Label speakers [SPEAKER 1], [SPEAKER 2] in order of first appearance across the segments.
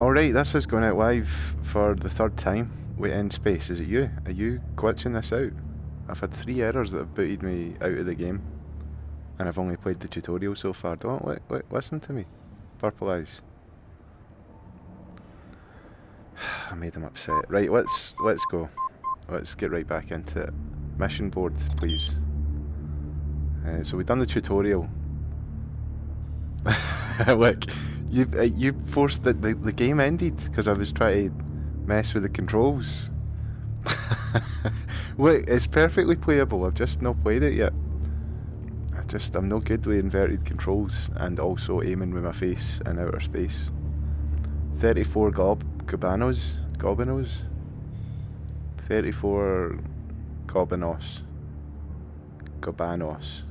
[SPEAKER 1] Alright, this is going out live for the third time with End Space. Is it you? Are you glitching this out? I've had 3 errors that have booted me out of the game. And I've only played the tutorial so far. Don't listen to me. Purple Eyes. I made him upset. Right, let's go. Let's get right back into it. Mission board, please. So we've done the tutorial. Look, you forced the game ended because I was trying to mess with the controls. Look, it's perfectly playable. I've just not played it yet. I'm no good with inverted controls and also aiming with my face in outer space. 34 gobanos. 34 gobanos.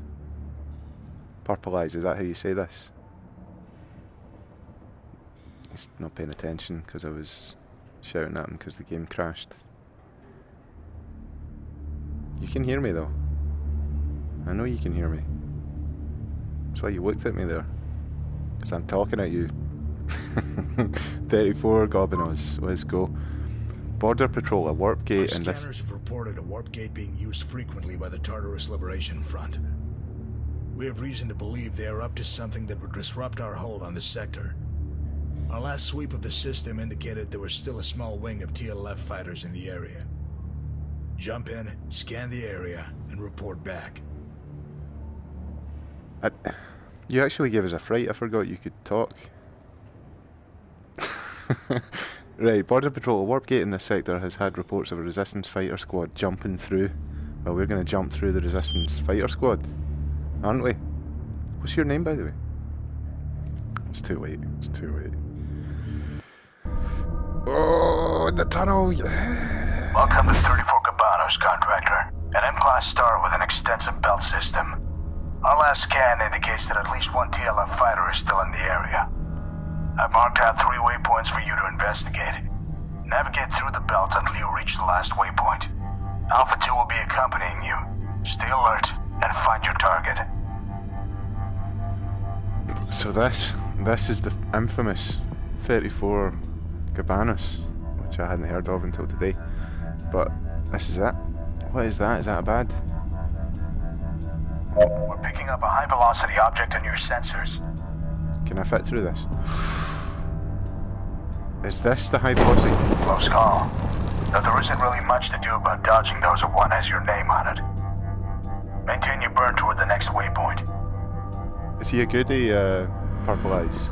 [SPEAKER 1] Purple Eyes, is that how you say this? He's not paying attention because I was shouting at him because the game crashed. You can hear me though. I know you can hear me. That's why you looked at me there. Because I'm talking at you. 34 gobanos. Let's go. Border Patrol, a warp gate, and this...
[SPEAKER 2] Scanners have reported a warp gate being used frequently by the Tartarus Liberation Front. We have reason to believe they are up to something that would disrupt our hold on the sector. Our last sweep of the system indicated there was still a small wing of TLF fighters in the area. Jump in, scan the area, and report back.
[SPEAKER 1] You actually gave us a fright. I forgot you could talk. Right, Border Patrol, a warp gate in this sector has had reports of a Resistance fighter squad jumping through. Well, we're going to jump through the Resistance fighter squad, aren't we? What's your name, by the way? It's too late. It's too late. Oh, the tunnel! Yeah.
[SPEAKER 2] Welcome to 34 Cabanos, Contractor. An M-Class star with an extensive belt system. Our last scan indicates that at least one TLF fighter is still in the area. I've marked out 3 waypoints for you to investigate. Navigate through the belt until you reach the last waypoint. Alpha 2 will be accompanying you. Stay alert and find your target.
[SPEAKER 1] So this is the infamous 34 Cabanos, which I hadn't heard of until today. But this is it. What is that? Is that a bad?
[SPEAKER 2] We're picking up a high-velocity object on your sensors.
[SPEAKER 1] Can I fit through this? Is this the high velocity?
[SPEAKER 2] Close call. Though there isn't really much to do about dodging those if one has your name on it. Maintain your burn toward the next waypoint.
[SPEAKER 1] Is he a goodie, Purple Eyes?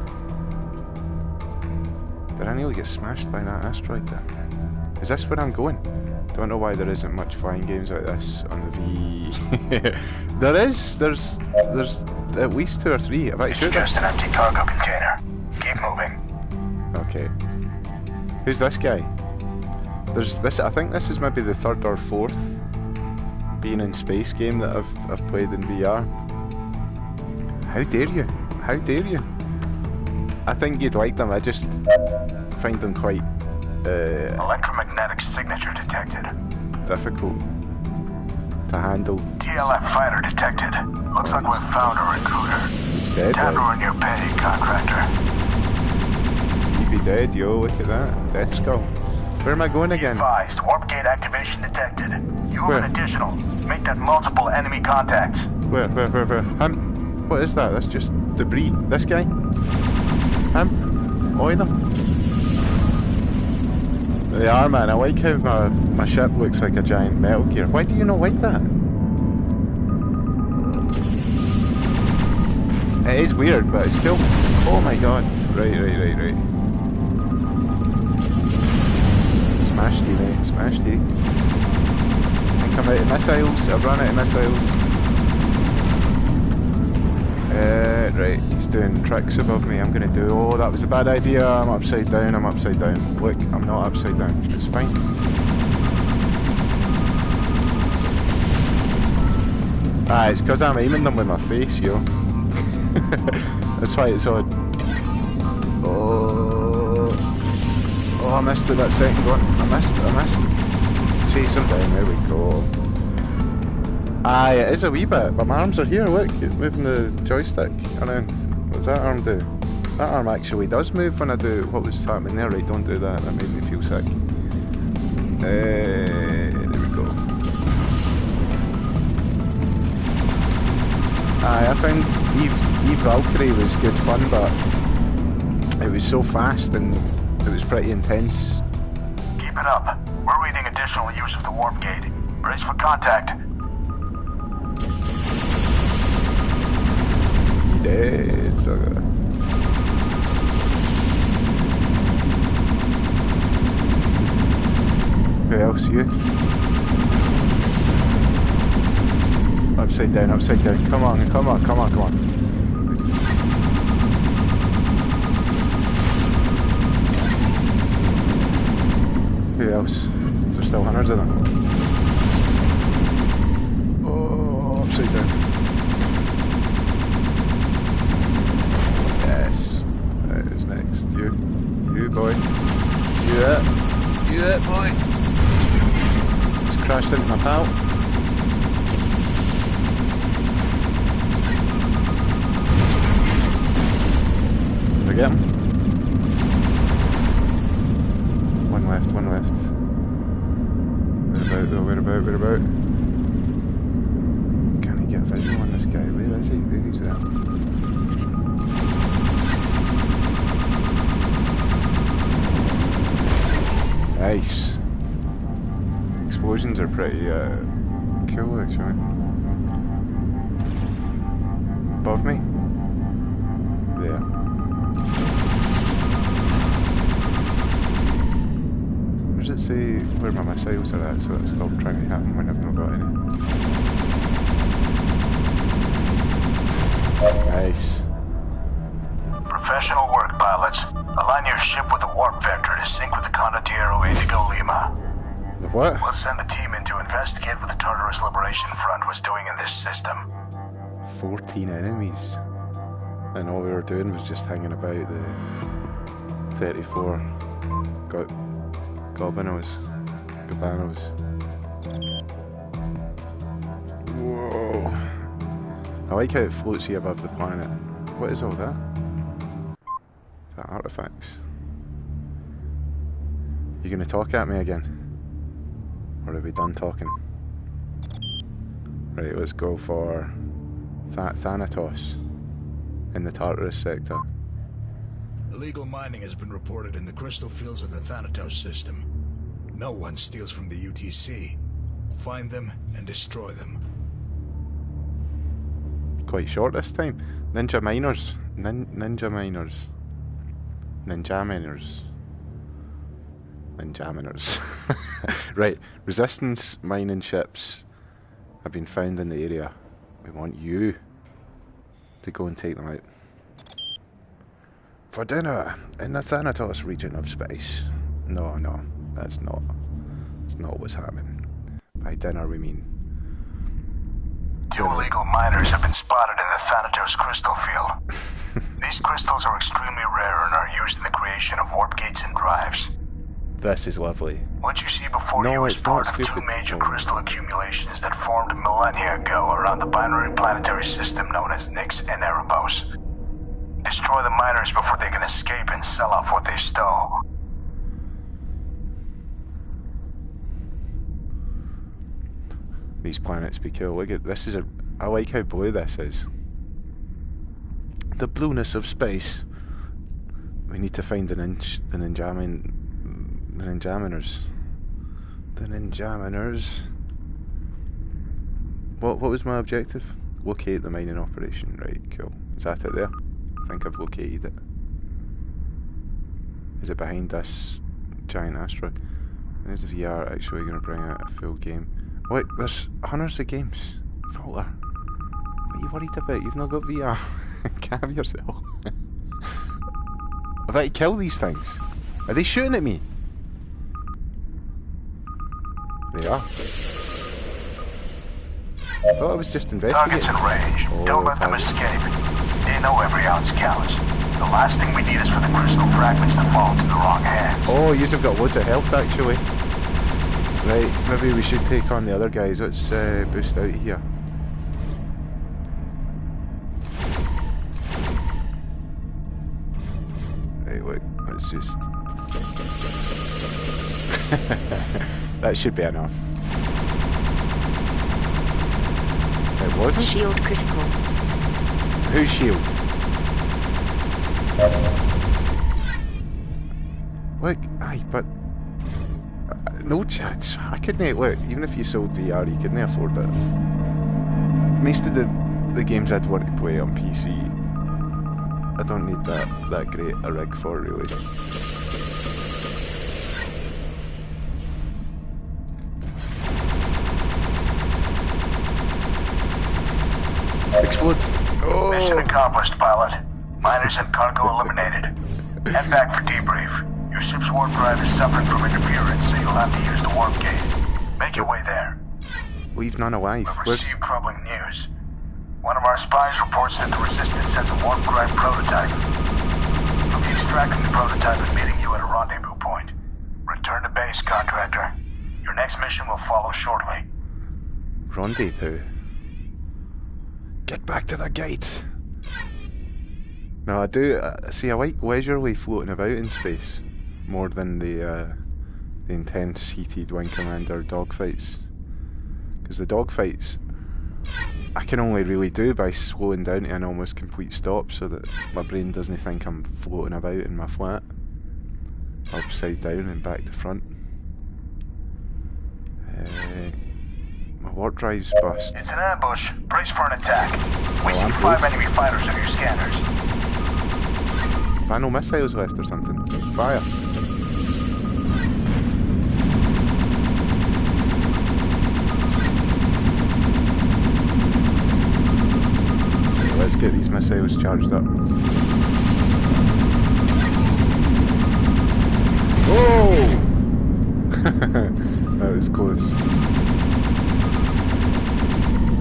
[SPEAKER 1] Did I nearly get smashed by that asteroid there? Is this where I'm going? Don't know why there isn't much flying games like this on the V. There's at least 2 or 3. Have I
[SPEAKER 2] It's
[SPEAKER 1] shoot
[SPEAKER 2] just an empty cargo container. Keep moving.
[SPEAKER 1] Okay. Who's this guy? There's this. I think this is maybe the 3rd or 4th being in space game that I've played in VR. How dare you? How dare you? I think you'd like them. I just find them quite
[SPEAKER 2] Electromagnetic signature detected.
[SPEAKER 1] difficult to handle.
[SPEAKER 2] TLF fighter detected. Looks like we've found a recruiter.
[SPEAKER 1] He's dead.
[SPEAKER 2] Time to
[SPEAKER 1] Like.
[SPEAKER 2] earn your pay, Contractor.
[SPEAKER 1] He'd be dead, yo. Look at that. Death skull. Where am I going again?
[SPEAKER 2] Advised, warp gate activation detected. You have
[SPEAKER 1] Where?
[SPEAKER 2] an additional. Make that multiple enemy contacts.
[SPEAKER 1] Where? What is that? That's just debris. This guy? All them? They are, man. I like how my ship looks like a giant Metal Gear. Why do you not like that? It is weird, but it's cool. Oh my god. Right. Smashed you, mate. Smashed you. I think I'm out of missiles. I've run out of missiles. Right, he's doing tricks above me. I'm gonna do... Oh, that was a bad idea. I'm upside down. Look, I'm not upside down. It's fine. Ah, it's because I'm aiming them with my face, yo. That's why it's odd. Oh, I missed it that second one. I missed. Chase him down. There we go. Aye, it is a wee bit, but my arms are here, look, moving the joystick around. What's that arm do? That arm actually does move when I do what was happening there. Right, don't do that. That made me feel sick. There we go. I found Eve Valkyrie was good fun, but it was so fast and it was pretty intense.
[SPEAKER 2] Keep it up. We're reading additional use of the warp gate. Brace for contact.
[SPEAKER 1] Dead, sucker. Who else? You? Upside down, upside down. Come on, come on, come on, come on. Who else? There's still hundreds of them. Oh, upside down. Yes. That is next. You. You, boy. Yeah. Yeah, boy. Just crashed into my pal. Did I get him? One left, one left. Where about though? Where about? Where about? Can I get a visual on this guy? Where is he? There he's there. Nice. Explosions are pretty cool actually. Above me? There. Where does it say where my missiles are at so I stop trying to hit them when I've not got any? Nice.
[SPEAKER 2] Professional work, pilots. Align your ship with the warp vector to sync with the Condottiero Indigo Lima.
[SPEAKER 1] The what?
[SPEAKER 2] We'll send a team in to investigate what the Tartarus Liberation Front was doing in this system.
[SPEAKER 1] 14 enemies. And all we were doing was just hanging about the 34 Gabanos. Whoa. I like how it floats you above the planet. What is all that? Is that artifacts? You gonna talk at me again? Or are we done talking? Right, let's go for Thanatos in the Tartarus sector.
[SPEAKER 3] Illegal mining has been reported in the crystal fields of the Thanatos system. No one steals from the UTC. Find them and destroy them.
[SPEAKER 1] Quite short this time. Ninja miners. Ninja miners. Ninjaminers. Ninjaminers. Right, resistance mining ships have been found in the area. We want you to go and take them out. For dinner in the Thanatos region of space. No, that's not what's happening. By dinner we mean...
[SPEAKER 2] Two illegal miners have been spotted in the Thanatos crystal field. These crystals are extremely rare and are used in the creation of warp gates and drives.
[SPEAKER 1] This is lovely.
[SPEAKER 2] What you see before you is part of two major crystal accumulations that formed millennia ago around the binary planetary system known as Nyx and Erebos. Destroy the miners before they can escape and sell off what they stole.
[SPEAKER 1] These planets be cool. Look at this. I like how blue this is. The blueness of space. We need to find the Ninjaminers. The Ninjaminers. What was my objective? Locate the mining operation. Right, cool. Is that it there? I think I've located it. Is it behind this giant asteroid? And is the VR actually going to bring out a full game? Wait, there's hundreds of games. Falter. What are you worried about? You've not got VR. Calm yourself. Have I to kill these things? Are they shooting at me? They are. I thought I was just investigating.
[SPEAKER 2] Targets in range.
[SPEAKER 1] Oh,
[SPEAKER 2] Don't let them escape. They know every ounce counts. The last thing we need is for the crystal fragments to fall into the wrong hands.
[SPEAKER 1] Oh, you've got loads of health actually. Right, maybe we should take on the other guys. Let's boost out here. Right, wait, let's just... That should be enough. It wasn't?
[SPEAKER 4] Shield critical.
[SPEAKER 1] Whose shield? Look, aye, but... no chance. I couldn't... Look, even if you sold VR, you couldn't afford it. Most of the games I'd want to play on PC, I don't need that great a rig for, really. Explode. Oh.
[SPEAKER 2] Mission accomplished, pilot. Miners and cargo eliminated. Head back for debrief. Your ship's warp drive is suffering from interference, so you'll have to use the warp gate. Make your way there.
[SPEAKER 1] Leave none alive.
[SPEAKER 2] We've received troubling news. One of our spies reports that the Resistance has a warp drive prototype. We'll be extracting the prototype and meeting you at a rendezvous point. Return to base, contractor. Your next mission will follow shortly.
[SPEAKER 1] Rendezvous? Get back to the gate! No, I do... see, I like leisurely floating about in space more than the intense, heated Wing Commander dogfights. Because the dogfights, I can only really do by slowing down to an almost complete stop so that my brain doesn't think I'm floating about in my flat. Upside down and back to front. My warp drive's bust.
[SPEAKER 2] It's an ambush. Brace for an attack. We see 5 enemy fighters on your scanners.
[SPEAKER 1] Have I no missiles left or something? Fire! Okay, let's get these missiles charged up. Whoa! That was close.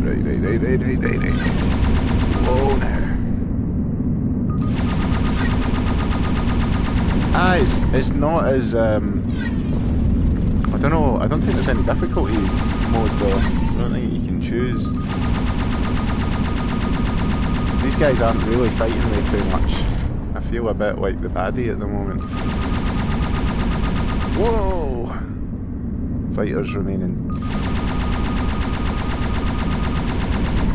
[SPEAKER 1] Right. Whoa now. Ah, it's not as, I don't know, I don't think there's any difficulty mode though. I don't think you can choose. These guys aren't really fighting me too much. I feel a bit like the baddie at the moment. Whoa! Fighters remaining.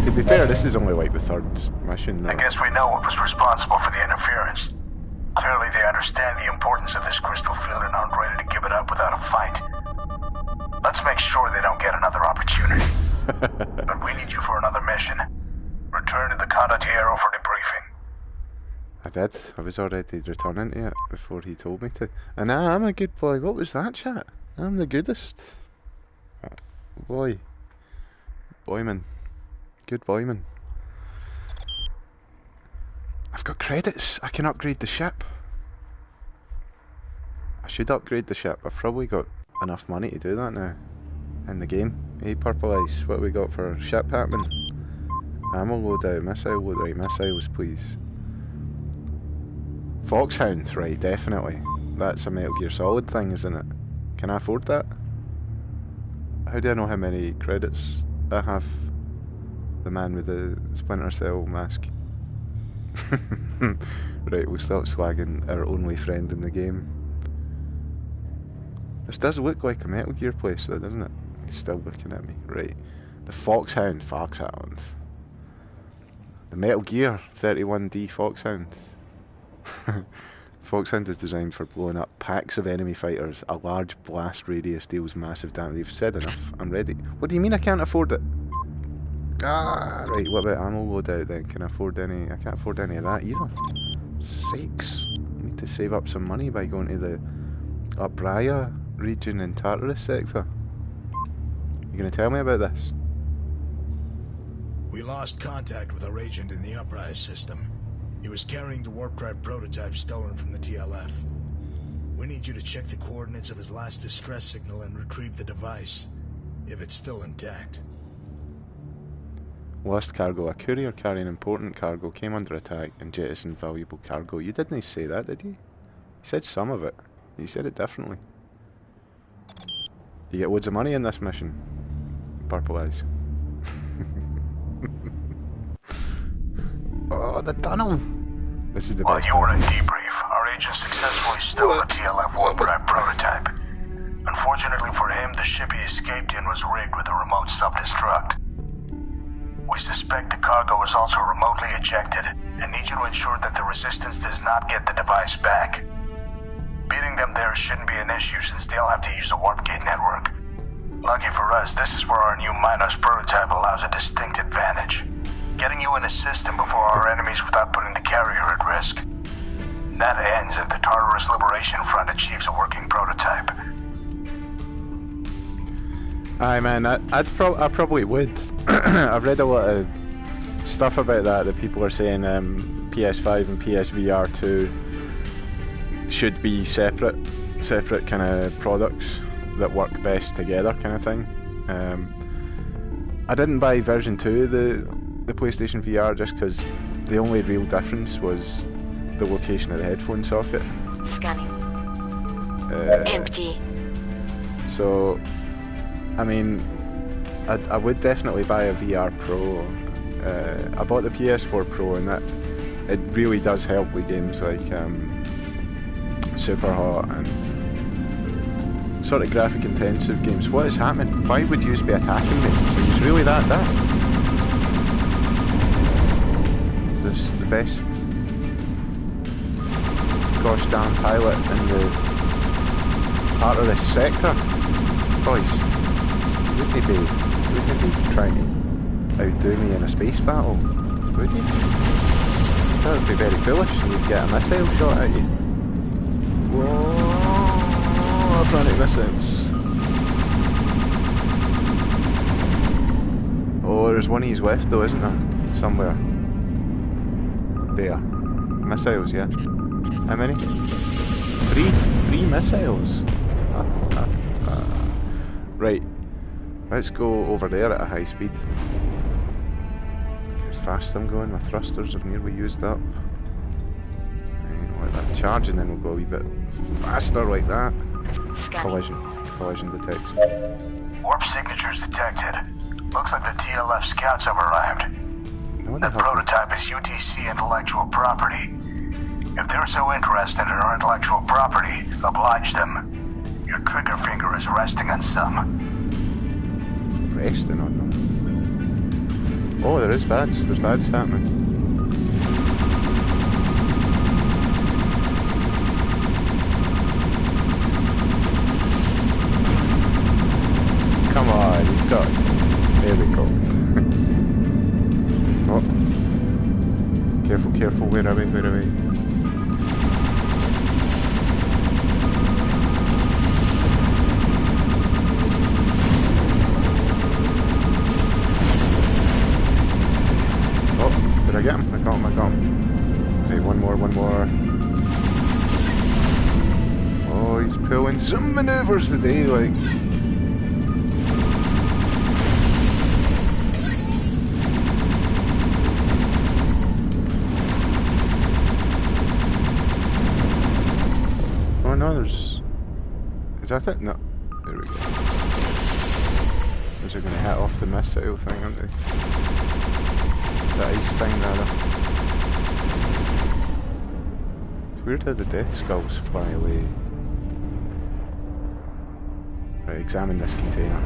[SPEAKER 1] To be fair, this is only like the third mission.
[SPEAKER 2] I guess we know what was responsible for the interference. Clearly they understand the importance of this crystal field and aren't ready to give it up without a fight. Let's make sure they don't get another opportunity. But we need you for another mission. Return to the Condottiero for debriefing.
[SPEAKER 1] I did. I was already returning to it before he told me to. And I'm a good boy. What was that, chat? I'm the goodest. Boy. Boyman. Good boyman. I've got credits. I can upgrade the ship. I should upgrade the ship. I've probably got enough money to do that now. In the game. Hey, Purple Ice. What have we got for ship happening? Ammo loadout. Missile loadout. Right, missiles, please. Foxhound. Right, definitely. That's a Metal Gear Solid thing, isn't it? Can I afford that? How do I know how many credits I have? The man with the Splinter Cell mask. Right, we'll stop swagging our only friend in the game. This does look like a Metal Gear place though, doesn't it? He's still looking at me. Right. The Foxhound. Foxhound. The Metal Gear 31D Foxhound. Foxhound is designed for blowing up packs of enemy fighters. A large blast radius deals massive damage. You've said enough. I'm ready. What do you mean I can't afford it? Ah, right, what about ammo loadout then? Can I afford any? I can't afford any of that either. Sakes. I need to save up some money by going to the Uprising region in Tartarus sector. You gonna tell me about this?
[SPEAKER 3] We lost contact with our agent in the Uprising system. He was carrying the warp drive prototype stolen from the TLF. We need you to check the coordinates of his last distress signal and retrieve the device, if it's still intact.
[SPEAKER 1] Lost cargo. A courier carrying important cargo came under attack and jettisoned valuable cargo. You didn't say that, did you? You said some of it. You said it differently. You get loads of money in this mission. Purple Eyes. Oh, the tunnel! This is the
[SPEAKER 2] While
[SPEAKER 1] best
[SPEAKER 2] you were
[SPEAKER 1] part.
[SPEAKER 2] in debrief, our agent successfully stole the TLF warp drive prototype. Unfortunately for him, the ship he escaped in was rigged with a remote self-destruct. We suspect the cargo was also remotely ejected and need you to ensure that the Resistance does not get the device back. Beating them there shouldn't be an issue since they'll have to use the warp gate network. Lucky for us, this is where our new Minos prototype allows a distinct advantage. Getting you in a system before our enemies without putting the carrier at risk. That ends if the Tartarus Liberation Front achieves a working prototype.
[SPEAKER 1] Aye man, I probably would. I've read a lot of stuff about that people are saying PS5 and PSVR 2 should be separate kind of products that work best together kind of thing. I didn't buy version 2 of the PlayStation VR just because the only real difference was the location of the headphone socket.
[SPEAKER 4] Scanning. Empty.
[SPEAKER 1] So, I mean, I would definitely buy a VR Pro. I bought the PS4 Pro and that it really does help with games like Super Hot and sort of graphic intensive games. What is happening? Why would you be attacking me? Are you really that bad? There's the best gosh damn pilot in the part of this sector. Boys, wouldn't he be trying to outdo me in a space battle? Would he? That would be very foolish and you'd get a missile shot at you. Whoa, frantic missiles. Oh, there's one he's left though, isn't there? Somewhere. There. Missiles, yeah. How many? Three missiles. Right. Let's go over there at a high speed. Look how fast I'm going. My thrusters have nearly used up. Let that charge and then we'll go a wee bit faster like that. Collision detection.
[SPEAKER 2] Warp signatures detected. Looks like the TLF scouts have arrived. The prototype is UTC intellectual property. If they're so interested in our intellectual property, oblige them. Your trigger finger is resting on some.
[SPEAKER 1] Resting on them? Oh, there is bads. There's bads happening. Come on, you've got... There we go. Oh. Careful, where are we? Oh, did I get him? I got him. Hey, one more. Oh, he's pulling some maneuvers today, like... Oh no, there's... Is that it? No. There we go. Those are going to hit off the missile thing, aren't they? The ice thing, rather. It's weird how the death skulls fly away. Right, examine this container.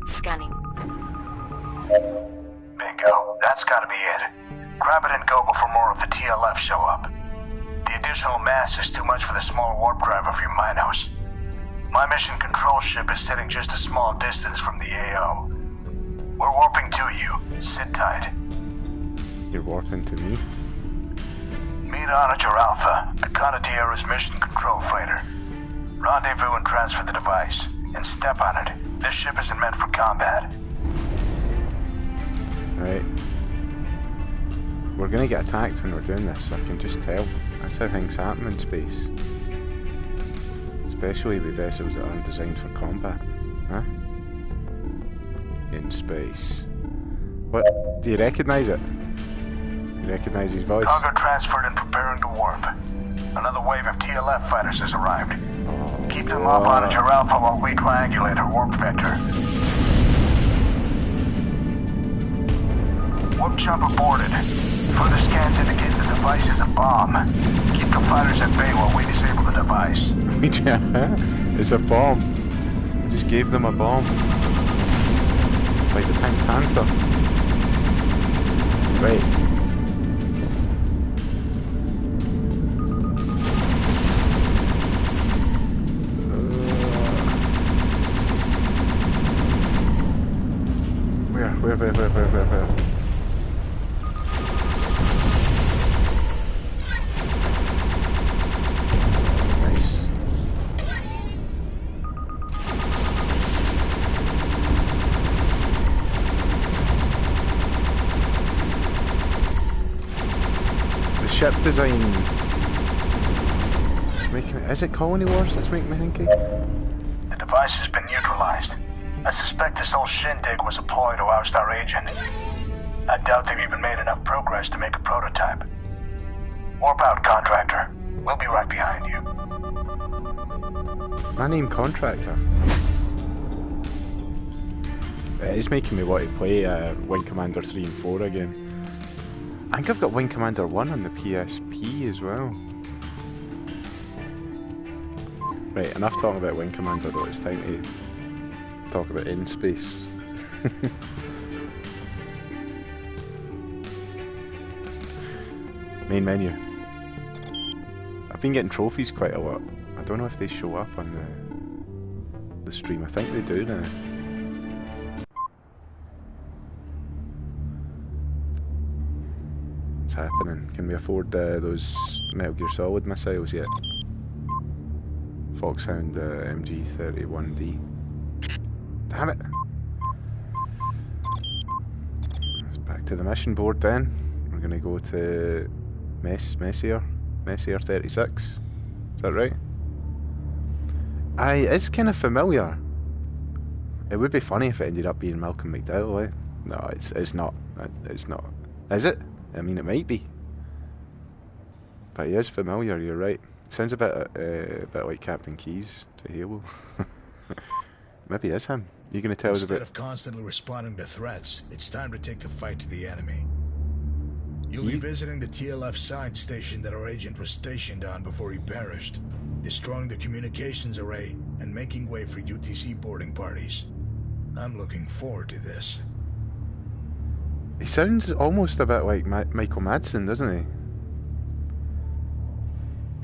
[SPEAKER 4] Scanning.
[SPEAKER 2] Bingo. That's gotta be it. Grab it and go before more of the TLF show up. The additional mass is too much for the small warp drive of your Minos. My mission control ship is sitting just a small distance from the AO. We're warping to you. Sit tight.
[SPEAKER 1] You're warping to me?
[SPEAKER 2] Meet Onager Alpha, the Condottiera's mission control freighter. Rendezvous and transfer the device, and step on it. This ship isn't meant for combat.
[SPEAKER 1] Right. We're gonna get attacked when we're doing this, I can just tell. That's how things happen in space. Especially with vessels that aren't designed for combat. Huh? In space. What? Do you recognise it? You recognise his voice?
[SPEAKER 2] Cargo transferred and preparing to warp. Another wave of TLF fighters has arrived.
[SPEAKER 1] Oh,
[SPEAKER 2] keep them up on a Alpha while we triangulate our warp vector. Warp chopper boarded. Further scans indicate the device is a bomb. Keep the fighters at bay while we disable the device.
[SPEAKER 1] It's a bomb. I just gave them a bomb. Like the Pink Panther. Right. Where? Nice. The ship design is making it. Is it Colony Wars that's making me thinky?
[SPEAKER 2] The device has been neutralized. I suspect this whole shindig was a ploy to oust our agent. I doubt they've even made enough progress to make a prototype. Warp out, Contractor. We'll be right behind you.
[SPEAKER 1] My name Contractor. It's making me want to play Wing Commander 3 and 4 again. I think I've got Wing Commander 1 on the PSP as well. Right, enough talking about Wing Commander though, it's time to talk about in space. Main menu. I've been getting trophies quite a lot. I don't know if they show up on the stream. I think they do now. What's happening? Can we afford those Metal Gear Solid missiles yet? Foxhound MG31D. Damn it! Let's back to the mission board then. We're gonna go to Messier 36. Is that right? It's kind of familiar. It would be funny if it ended up being Malcolm McDowell, eh? No, it's not. It's not. Is it? I mean, it might be. But he is familiar. You're right. Sounds a bit like Captain Keyes to Halo. Maybe it's him. You gonna tell us about?
[SPEAKER 3] Instead of constantly responding to threats, it's time to take the fight to the enemy. You'll be visiting the TLF science station that our agent was stationed on before he perished, destroying the communications array and making way for UTC boarding parties. I'm looking forward to this.
[SPEAKER 1] He sounds almost a bit like Michael Madsen, doesn't he?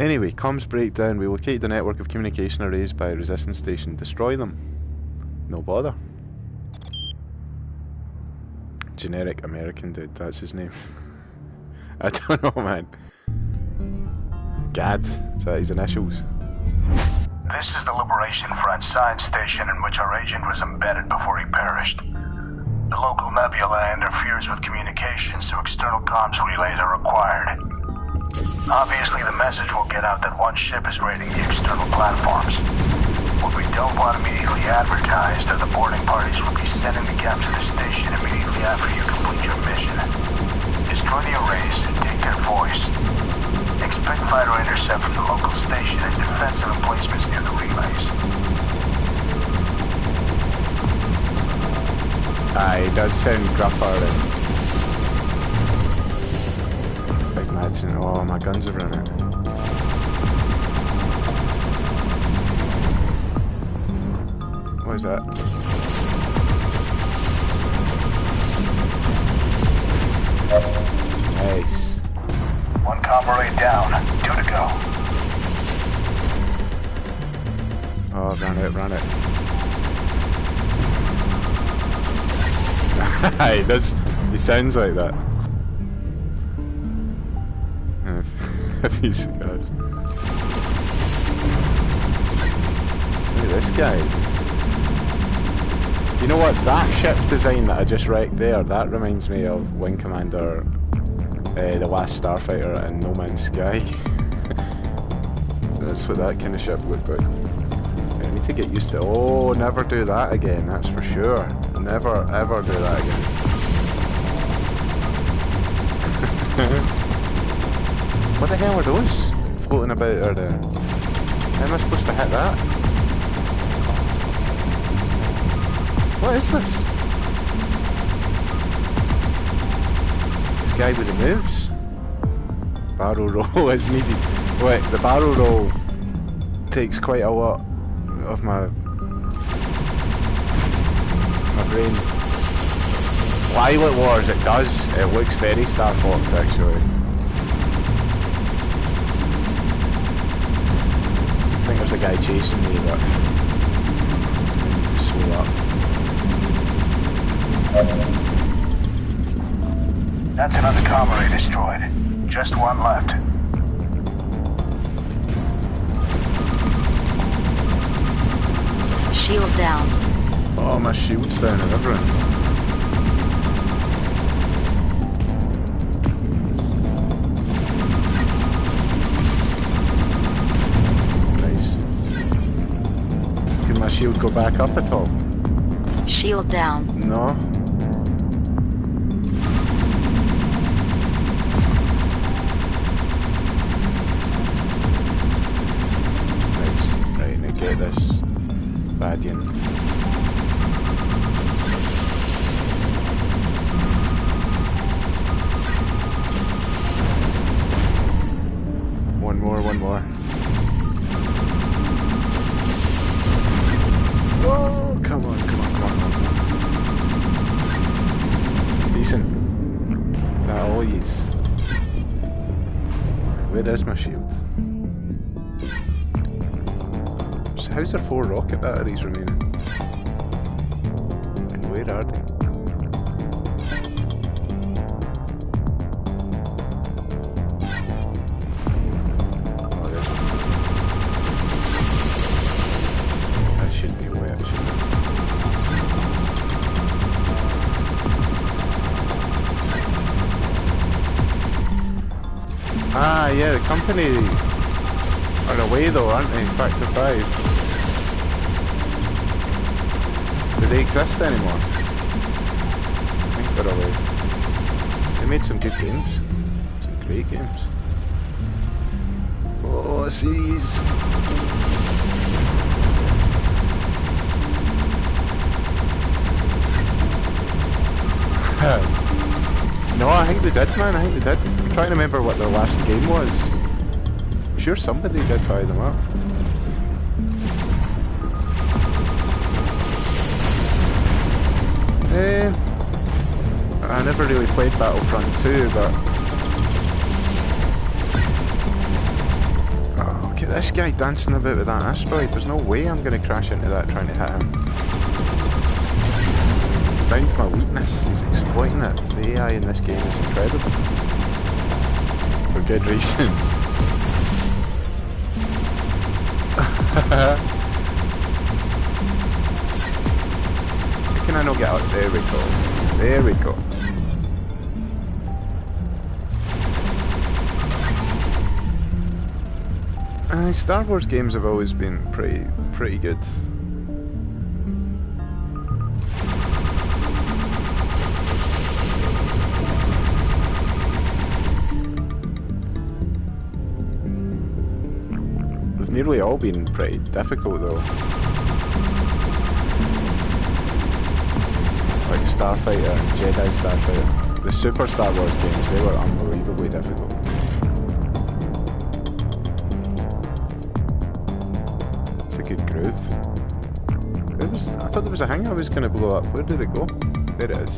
[SPEAKER 1] Anyway, comms breakdown. We locate the network of communication arrays by a resistance station. Destroy them. No bother. Generic American dude, that's his name. I don't know, man. GAD, is that his initials?
[SPEAKER 2] This is the Liberation Front science station in which our agent was embedded before he perished. The local nebula interferes with communications, so external comms relays are required. Obviously, the message will get out that one ship is raiding the external platforms. What we don't want immediately advertised are the boarding parties will be sending to capture the station immediately after you complete your mission. Destroy the arrays and take their voice. Expect fighter intercept from the local station and defensive emplacements near the relays.
[SPEAKER 1] Aye, it does sound gruffer and Big Madsen. Oh, my guns are running. What is that? Nice.
[SPEAKER 2] One combo rate down, 2 to go.
[SPEAKER 1] Oh, run it. He sounds like that. A few cigars. Look at this guy. You know what? That ship design that I just wrecked there, that reminds me of Wing Commander, the Last Starfighter and No Man's Sky. That's what that kind of ship looked like. I need to get used to it. Oh, never do that again, that's for sure. Never ever do that again. What the hell are those floating about out there? How am I supposed to hit that? What is this? guy with the moves. Barrel roll is needed. Wait, the barrel roll takes quite a lot of my brain. Violet Wars, it does. It looks very Star Fox actually. I think there's a guy chasing me, but slow up.
[SPEAKER 2] That's another comrade destroyed. Just one left.
[SPEAKER 4] Shield down.
[SPEAKER 1] Oh, my shield's down and everything. Nice. Can my shield go back up at all?
[SPEAKER 4] Shield down.
[SPEAKER 1] No. Nice. Right, now get this Radiant. One more. Oh, come on. Decent. Now all these. Where is my shield? So how's there 4 rocket batteries remaining? And where are they? Oh, there's one. That should be where it should be. Ah, yeah, the company are away though, aren't they? Factor 5. Do they exist anymore? I think they're away. They made some good games. Some great games. Oh, seas! No, I think they did, man. I think they did. I'm trying to remember what their last game was. I'm sure somebody did buy them up. I never really played Battlefront 2, but... Oh, okay, this guy dancing about with that asteroid. There's no way I'm going to crash into that trying to hit him. Found my weakness. He's exploiting it. The AI in this game is incredible. For good reasons. Can I not get out? There we go. There we go. Star Wars games have always been pretty good. They've nearly all been pretty difficult though. Like Starfighter and Jedi Starfighter. The Super Star Wars games, they were unbelievably difficult. It's a good groove. I thought there was a hangar was going to blow up. Where did it go? There it is.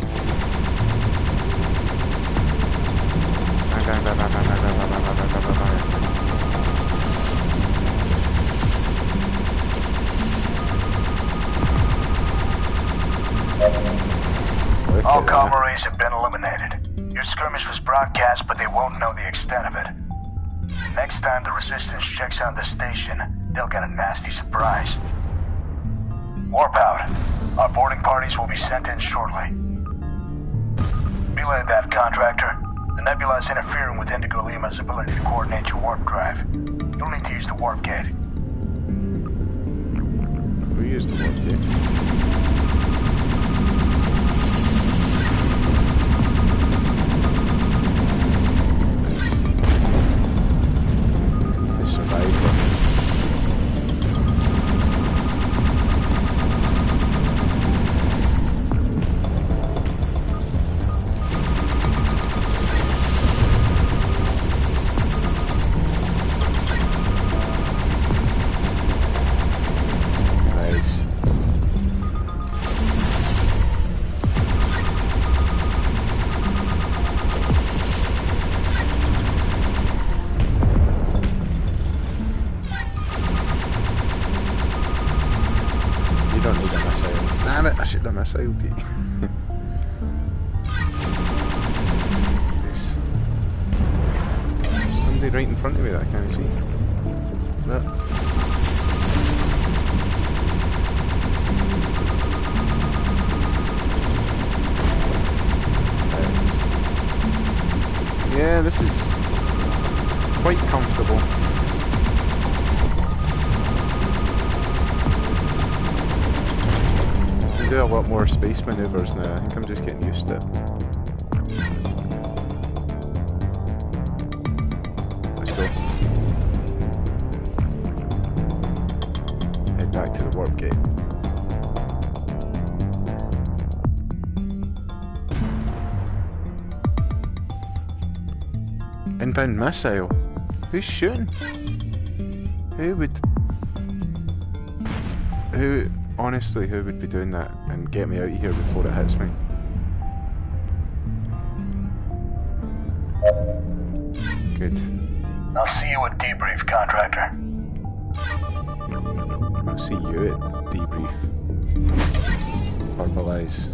[SPEAKER 2] All comrades have been eliminated. Your skirmish was broadcast, but they won't know the extent of it. Next time the Resistance checks out the station, they'll get a nasty surprise. Warp out. Our boarding parties will be sent in shortly. Relay that, Contractor. The nebula is interfering with Indigo Lima's ability to coordinate your warp drive. You'll need to use the warp gate.
[SPEAKER 1] We use the warp gate. somebody right in front of me that I can't see. That. Yeah, this is quite comfortable. I can do a lot more space maneuvers now. I think I'm just getting used to it. Let's go. Head back to the warp gate. Inbound missile? Who's shooting? Honestly, who would be doing that and get me out of here before it hits me? Good.
[SPEAKER 2] I'll see you at debrief, contractor.
[SPEAKER 1] I'll see you at debrief. Verbalize.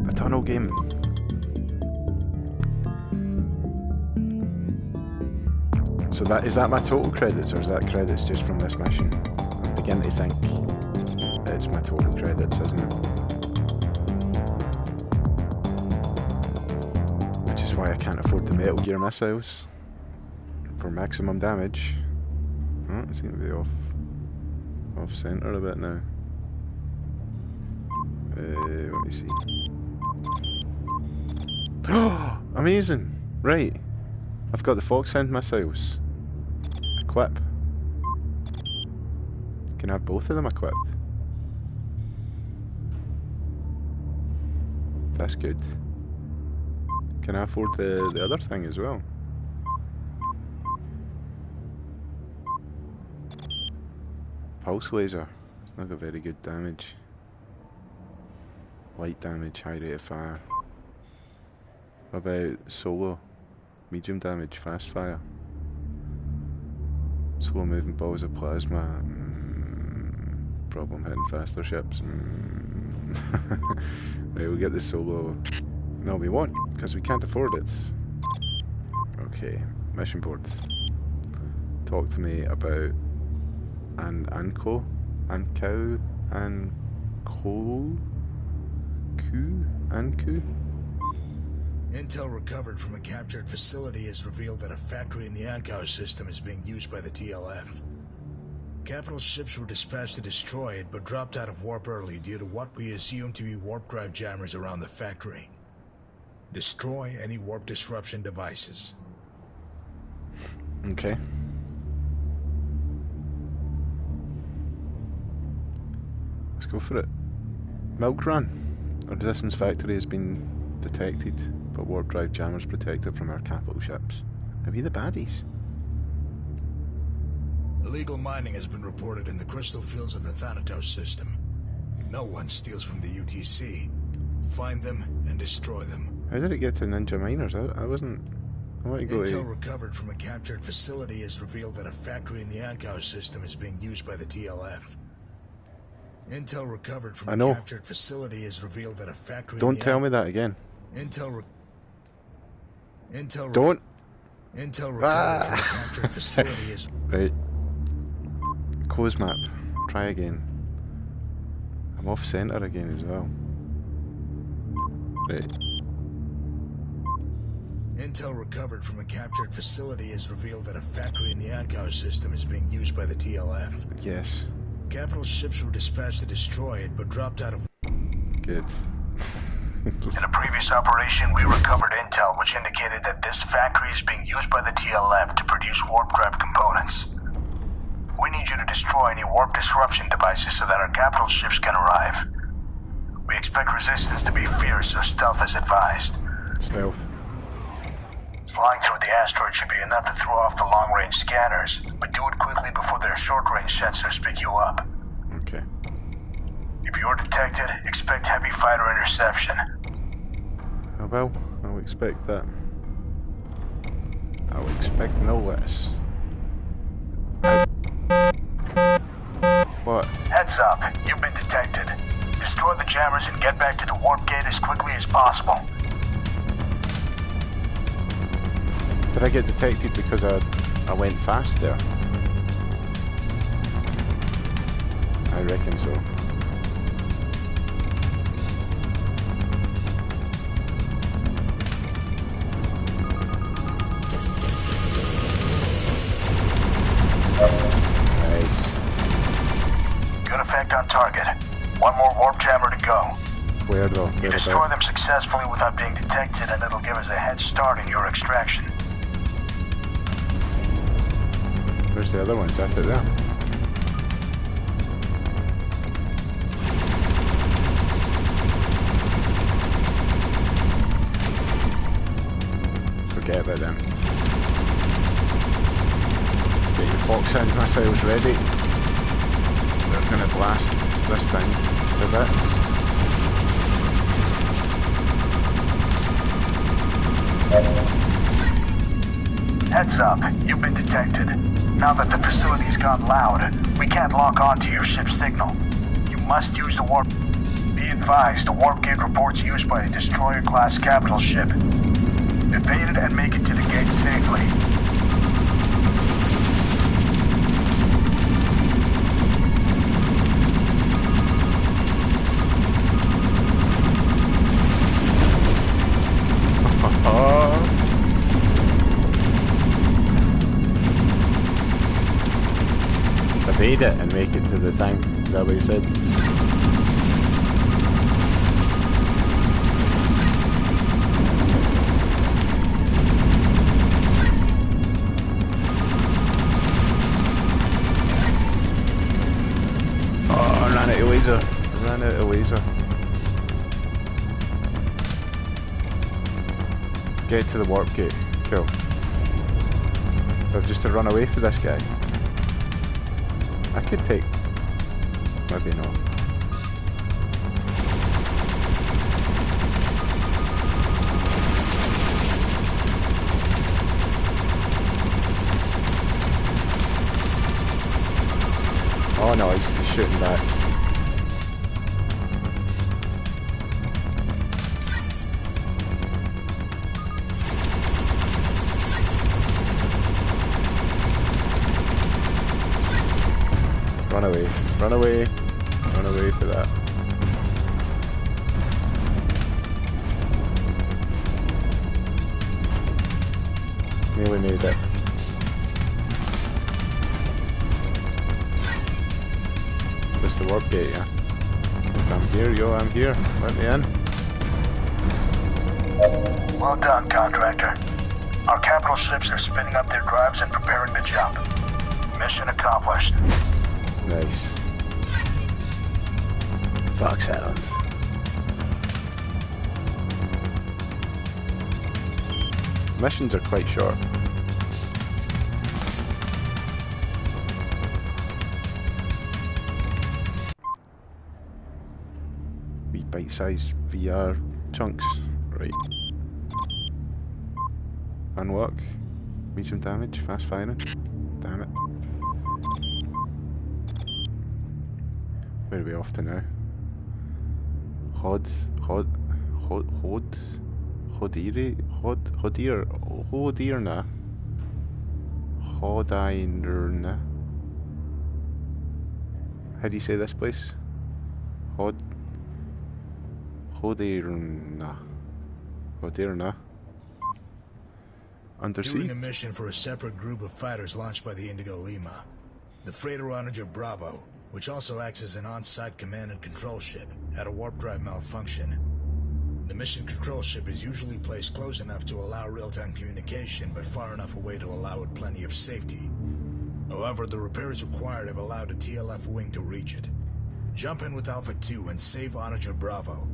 [SPEAKER 1] A tunnel game. So is that my total credits, or is that credits just from this mission? I'm beginning to think it's my total credits, isn't it? Which is why I can't afford the Metal Gear missiles for maximum damage. Oh, it seems to be off center a bit now. Let me see. Oh, amazing! Right, I've got the Foxhound missiles. Equip. Can I have both of them equipped? That's good. Can I afford the other thing as well? Pulse laser. It's not got very good damage. Light damage, high rate of fire. What about solo? Medium damage, fast fire. Slow moving balls of plasma. Problem hitting faster ships. Right, we'll get the solo. No, we won't, because we can't afford it. Okay, mission board. Talk to me about Anko? Anko? Anku?
[SPEAKER 3] Intel recovered from a captured facility has revealed that a factory in the Ankou system is being used by the TLF. Capital ships were dispatched to destroy it, but dropped out of warp early due to what we assume to be warp drive jammers around the factory. Destroy any warp disruption devices.
[SPEAKER 1] Okay. Let's go for it. Milk Run. Our Resistance factory has been detected, but warp drive jammers protect it from our capital ships. Are we the baddies?
[SPEAKER 3] Illegal mining has been reported in the crystal fields of the Thanatos system. No one steals from the UTC. Find them and destroy them.
[SPEAKER 1] How did it get to Ninja Miners? I wasn't... I want to go
[SPEAKER 3] Intel recovered from a captured facility has revealed that a factory in the Ankou system is being used by the TLF. Intel recovered from a captured facility has revealed that a factory...
[SPEAKER 1] Don't tell me that again.
[SPEAKER 3] Intel
[SPEAKER 1] Don't!
[SPEAKER 3] Intel recovered from a captured facility is...
[SPEAKER 1] Right. Close map. Try again. I'm off center again as well. Right.
[SPEAKER 3] Intel recovered from a captured facility has revealed that a factory in the Ankou system is being used by the TLF.
[SPEAKER 1] Yes.
[SPEAKER 3] Capital ships were dispatched to destroy it, but dropped out of...
[SPEAKER 1] Good.
[SPEAKER 2] In a previous operation, we recovered intel which indicated that this factory is being used by the TLF to produce warp drive components. We need you to destroy any warp disruption devices so that our capital ships can arrive. We expect resistance to be fierce, so stealth is advised.
[SPEAKER 1] Stealth.
[SPEAKER 2] Flying through the asteroid should be enough to throw off the long-range scanners, but do it quickly before their short-range sensors pick you up.
[SPEAKER 1] Okay.
[SPEAKER 2] If you're detected, expect heavy fighter interception.
[SPEAKER 1] Oh well, I'll expect that. I'll expect no less. What?
[SPEAKER 2] Heads up, you've been detected. Destroy the jammers and get back to the warp gate as quickly as possible.
[SPEAKER 1] Did I get detected because I went fast there? I reckon so. Nice.
[SPEAKER 2] Good effect on target. One more warp jammer to go.
[SPEAKER 1] Where though?
[SPEAKER 2] You destroy them successfully without being detected, and it'll give us a head start in your extraction.
[SPEAKER 1] Where's the other ones? After there. Forget about them. Get your Foxhound missiles ready. They're gonna blast this thing to bits.
[SPEAKER 2] Heads up, you've been detected. Now that the facility's gone loud, we can't lock onto your ship's signal. You must use the warp. Be advised, the warp gate reports used by a destroyer-class capital ship. Evade it and make it to the gate safely.
[SPEAKER 1] Evade it and make it to the thing. Is that what you said? Oh, I ran out of laser. I ran out of laser. Get to the warp gate. Cool. So just to run away from this guy. I could take... maybe not. Oh no, he's shooting back. Run away, run away, run away for that. Nearly made it. Just the warp gate, yeah. So I'm here, yo, I'm here. Let me in.
[SPEAKER 2] Well done, contractor. Our capital ships are spinning up their drives and preparing to jump. Mission accomplished.
[SPEAKER 1] Nice. Foxhound. Missions are quite short. Wee bite-sized VR chunks. Right. Unlock. Medium damage, fast firing. Damn it. Where are we off to now? Hodirna. How do you say this place? Hodirna. Undersea?
[SPEAKER 3] Doing a mission for a separate group of fighters launched by the Indigo Lima. The freighter Onager Bravo, which also acts as an on-site command and control ship, had a warp drive malfunction. The mission control ship is usually placed close enough to allow real-time communication, but far enough away to allow it plenty of safety. However, the repairs required have allowed a TLF wing to reach it. Jump in with Alpha 2 and save Onager Bravo.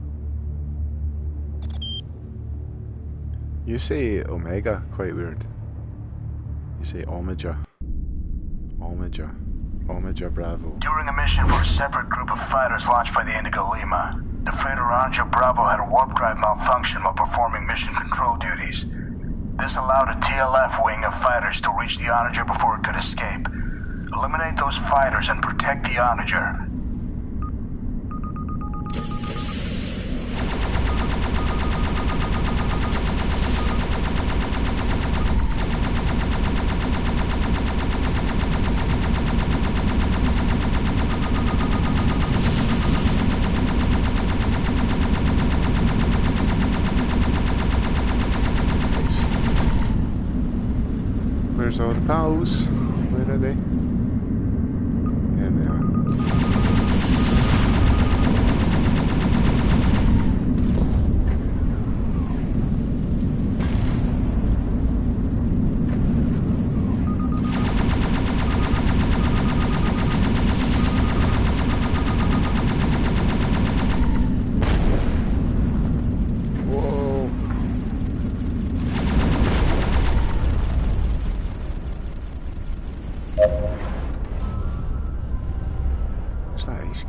[SPEAKER 1] You say Omega, quite weird. You say Omager. Omager Bravo.
[SPEAKER 2] During a mission for a separate group of fighters launched by the Indigo Lima, the freighter Onager Bravo had a warp drive malfunction while performing mission control duties. This allowed a TLF wing of fighters to reach the Onager before it could escape. Eliminate those fighters and protect the Onager.
[SPEAKER 1] Where's all the pals? Where are they? There they are.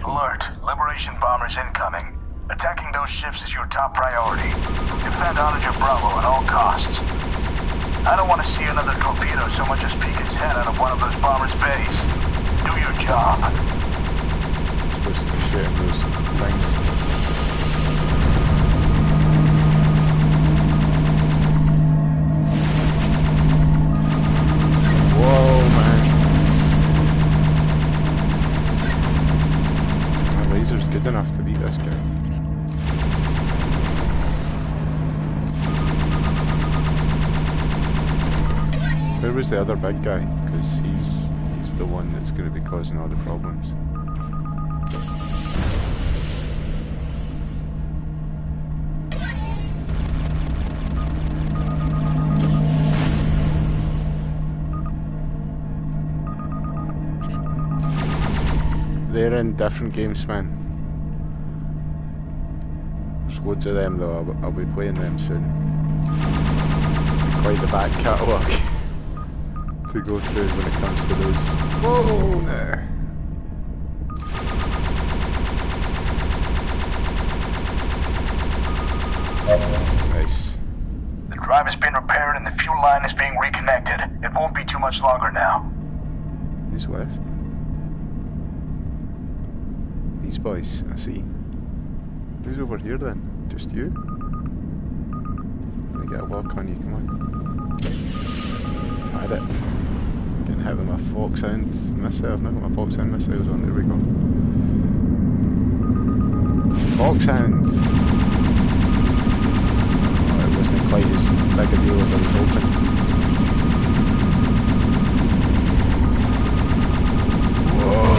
[SPEAKER 2] Alert. Liberation bombers incoming. Attacking those ships is your top priority. Defend Onager Bravo at all costs. I don't want to see another torpedo so much as peek its head out of one of those bombers' bays. Do your job.
[SPEAKER 1] Supposed to be shooting those things. Whoa, man. My laser's good enough to beat this guy. Where was the other big guy? Because he's the one that's going to be causing all the problems. They're in different games, man. There's loads of them though, I'll be playing them soon. Quite the back catalogue to go through when it comes to those. Whoa, no. Nice.
[SPEAKER 2] The drive has been repaired and the fuel line is being reconnected. It won't be too much longer now.
[SPEAKER 1] Who's left? These boys, I see. Who's over here then? Just you? Let me get a walk on you, come on. Had it. Getting hit with my Foxhound missile. I've not got my Foxhound missiles on, there we go. Foxhound! Oh, it wasn't quite as big a deal as I was hoping. Whoa!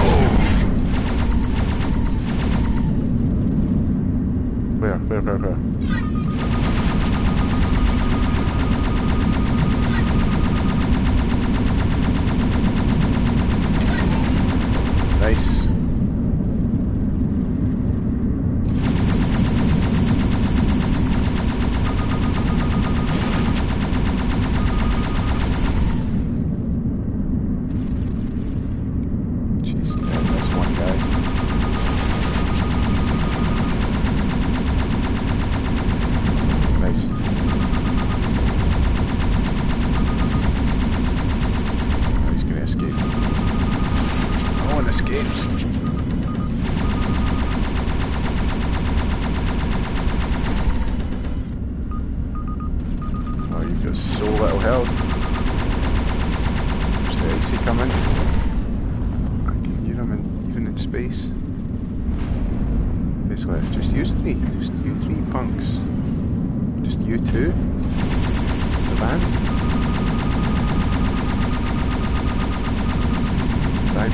[SPEAKER 1] Where? Nice. Jeez, that's one guy. Nice. Oh, he's gonna escape. No one escapes. Oh, you've got so little health. There's the icy coming. I can hear him even in space. Who's left? Just you three. Just you three punks. Just you two? The band?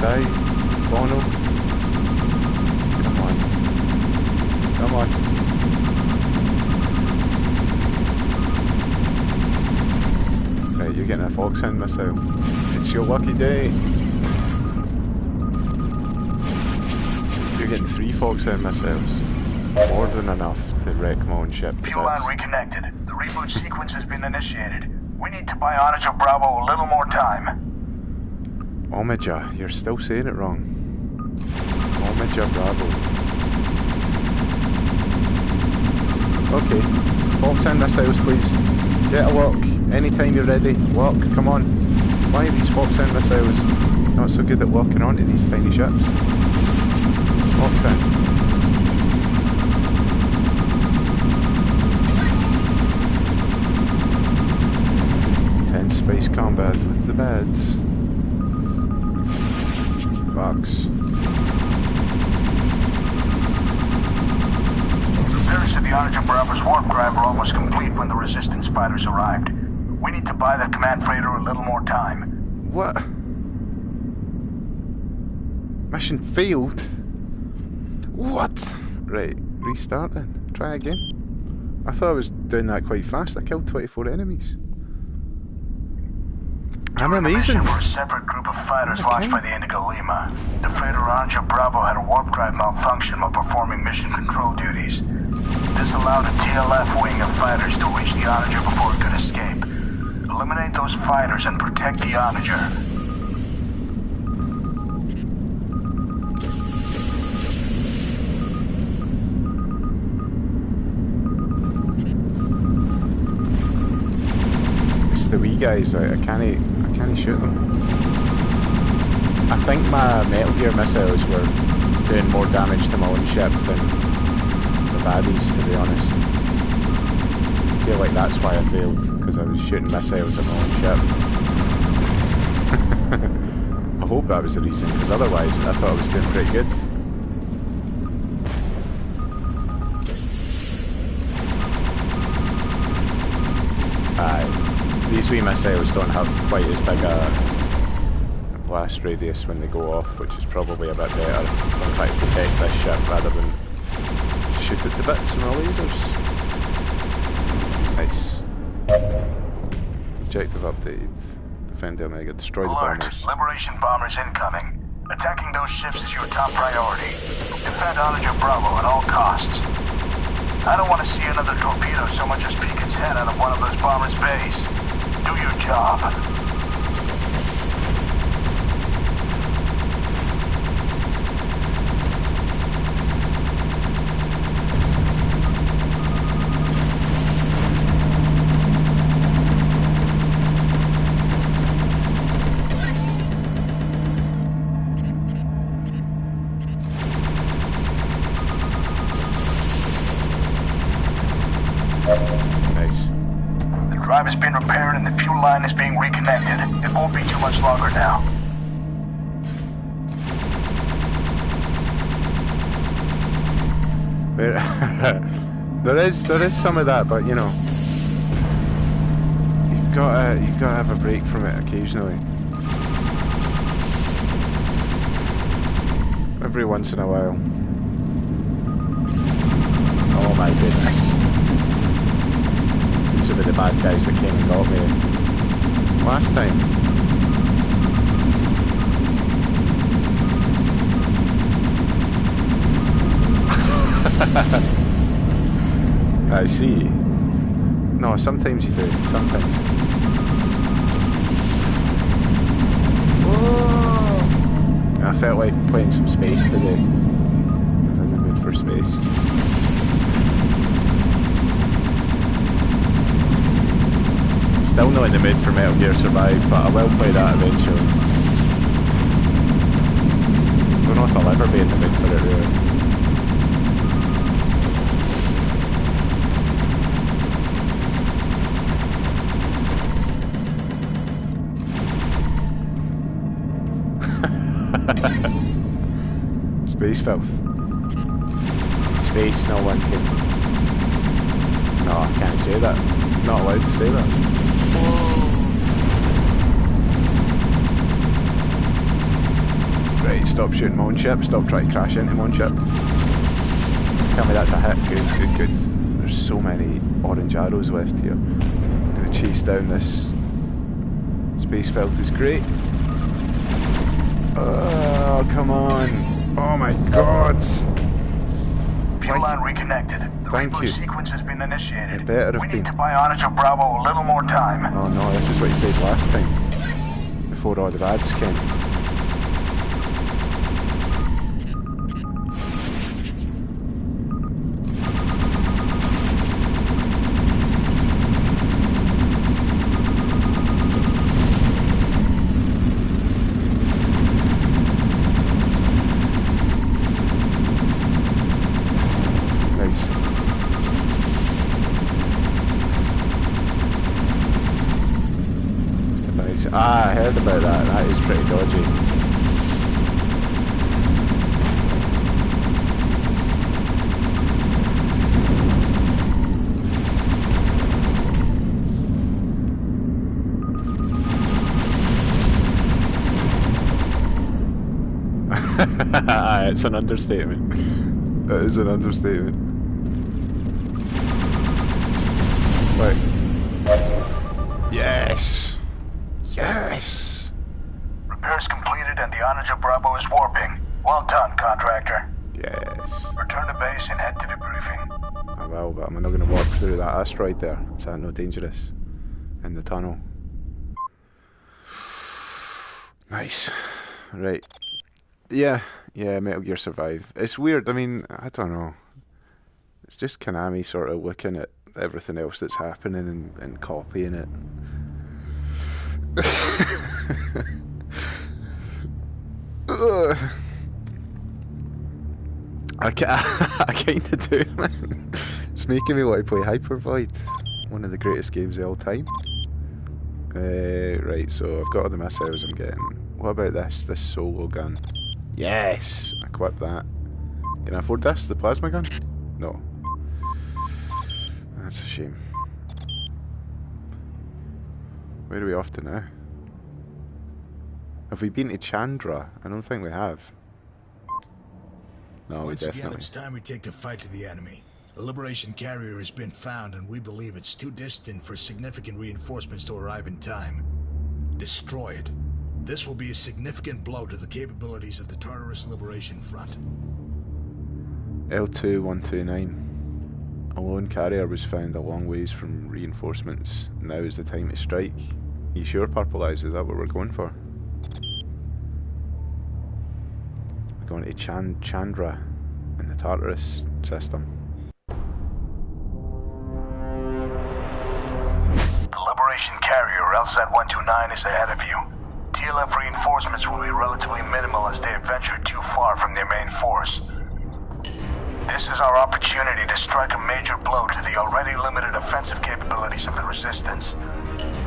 [SPEAKER 1] Bye, Bono. Come on. Come on. Right, you're getting a Foxhound missile. It's your lucky day. You're getting 3 Foxhound missiles. More than enough to wreck my own ship.
[SPEAKER 2] Fuel line reconnected. The reboot sequence has been initiated. We need to buy Onager Bravo a little more time.
[SPEAKER 1] Omaja, you're still saying it wrong. Omaja Bravo. Okay, Foxhound missiles please. Get a lock, anytime you're ready. Lock, come on. Why are these Foxhound missiles not so good at locking onto these tiny ships? Foxhound. Intense space combat with the beds. Fox.
[SPEAKER 2] Repairs to the Onager Bravo's warp drive were almost complete when the Resistance fighters arrived. We need to buy the command freighter a little more time.
[SPEAKER 1] What? Mission failed? What? Right, restart then. Try again. I thought I was doing that quite fast. I killed 24 enemies. I'm amazing.
[SPEAKER 2] For a separate group of fighters launched by the Indigo Lima. The freighter Orange Bravo had a warp drive malfunction while performing mission control duties. This allowed a TLF wing of fighters to reach the Onager before it could escape. Eliminate those fighters and protect the Onager.
[SPEAKER 1] It's the wee guys. I can't shoot them. I think my Metal Gear missiles were doing more damage to my own ship than the baddies, to be honest. I feel like that's why I failed, because I was shooting missiles at my own ship. I hope that was the reason, because otherwise I thought I was doing pretty good. These wee missiles don't have quite as big a blast radius when they go off, which is probably a bit better. I'm trying to protect this ship rather than shoot it to bits with my lasers. Nice. Objective updated. Defend the Omega. Destroy the bombers.
[SPEAKER 2] Liberation bombers incoming. Attacking those ships is your top priority. Defend Onager Bravo at all costs. I don't want to see another torpedo so much as peek its head out of one of those bombers' bays. Do your job.
[SPEAKER 1] Nice.
[SPEAKER 2] The drive has been repaired and the fuel line is being reconnected. It won't be too much longer now.
[SPEAKER 1] There is some of that, but you know, you've got to have a break from it occasionally. Every once in a while. Oh my goodness. These are the bad guys that came and got me last time. I see. No, sometimes you do. Sometimes. Whoa. I felt like playing some space today. I was in the mood for space. Still not in the mood for Metal Gear Survive, but I will play that eventually. I don't know if I'll ever be in the mood for it really. Space filth. Space, no one can... No, I can't say that. I'm not allowed to say that. Right, stop shooting my own ship, stop trying to crash into my own ship. Tell me that's a hit, good, good, good. There's so many orange arrows left here. I'm going to chase down this. Space filth is great. Oh, come on. Oh my god.
[SPEAKER 2] Fuel line reconnected. The
[SPEAKER 1] Thank
[SPEAKER 2] reboot
[SPEAKER 1] you.
[SPEAKER 2] sequence has been initiated.
[SPEAKER 1] It better have
[SPEAKER 2] We
[SPEAKER 1] been.
[SPEAKER 2] need to buy Onager Bravo a little more time.
[SPEAKER 1] Oh no, this is what you said last time. Before all the ads came. Ah, I heard about that. That is pretty dodgy. It's an understatement. That is an understatement. Right. Yes! Yes!
[SPEAKER 2] Repairs completed and the Onager Bravo is warping. Well done, contractor.
[SPEAKER 1] Yes.
[SPEAKER 2] Return to base and head to debriefing.
[SPEAKER 1] I will, but I'm not going to walk through that asteroid there. Is that not dangerous? In the tunnel. Nice. Right. Yeah, Metal Gear Survive. It's weird, I mean, I don't know. It's just Konami sort of looking at everything else that's happening and copying it. I kind of do, man. It's making me want to play Hyper Void, one of the greatest games of all time. Right, so I've got all the missiles I'm getting. What about this solo gun? Yes! Equip that. Can I afford this, the plasma gun? No. That's a shame. Where are we off to now? Have we been to Chandra? I don't think we have. No,
[SPEAKER 3] Once
[SPEAKER 1] we
[SPEAKER 3] again,
[SPEAKER 1] definitely.
[SPEAKER 3] it's time we take the fight to the enemy. A Liberation carrier has been found, and we believe it's too distant for significant reinforcements to arrive in time. Destroy it. This will be a significant blow to the capabilities of the Tartarus Liberation Front.
[SPEAKER 1] L2129. A lone carrier was found a long ways from reinforcements. Now is the time to strike. You sure, Purple Eyes? Is that what we're going for? We're going to Chandra in the Tartarus system.
[SPEAKER 2] The Liberation carrier, LZ-129, is ahead of you. TLF reinforcements will be relatively minimal as they have ventured too far from their main force. This is our opportunity to strike a major blow to the already limited offensive capabilities of the Resistance.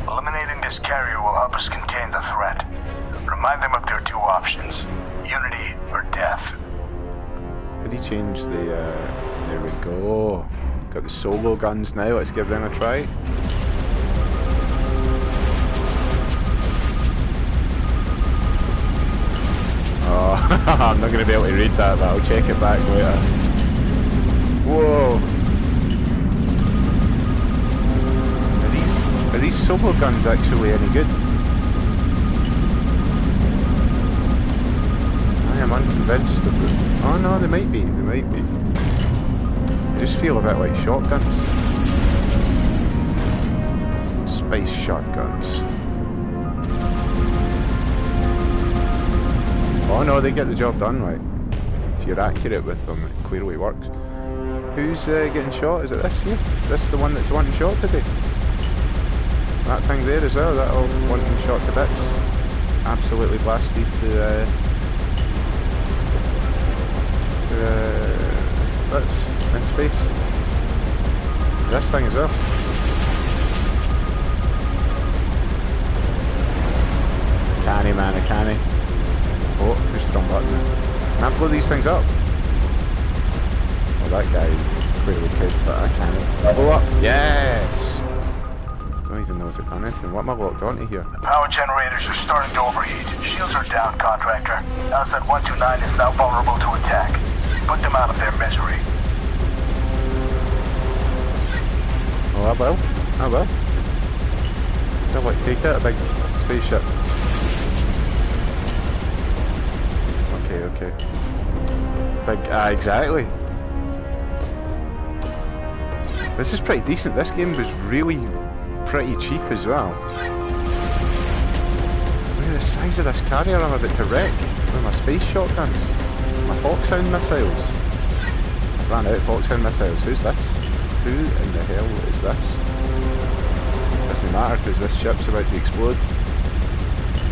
[SPEAKER 2] Eliminating this carrier will help us contain the threat. Remind them of their two options, unity or death.
[SPEAKER 1] Did he change the, there we go. Got the solo guns now, let's give them a try. Oh, I'm not going to be able to read that, but I'll check it back later. Whoa! Are these solo guns actually any good? I am unconvinced of them. Oh no, they might be, they might be. They just feel a bit like shotguns. Space shotguns. Oh no, they get the job done, right? If you're accurate with them, it clearly works. Who's getting shot? Is it this here? Is this the one that's wanting shot today? That thing there as well, that all wanting shot to bits. Absolutely blasted to bits in space. This thing as well. Canny man, a canny. Oh, push the wrong button there. Can I blow these things up? Well, that guy clearly could, but I can't. Blow up! Yes! Don't even know if it done anything. What am I locked onto here?
[SPEAKER 2] The power generators are starting to overheat. Shields are down, contractor. LZ-129 is now vulnerable to attack. Put them out of their misery.
[SPEAKER 1] Oh, I will. I will. I'll like take out a big spaceship. Okay. Big, exactly. This is pretty decent. This game was really pretty cheap as well. Look at the size of this carrier I'm about to wreck with my space shotguns. My Foxhound missiles. I've ran out of Foxhound missiles. Who's this? Who in the hell is this? Doesn't matter because this ship's about to explode.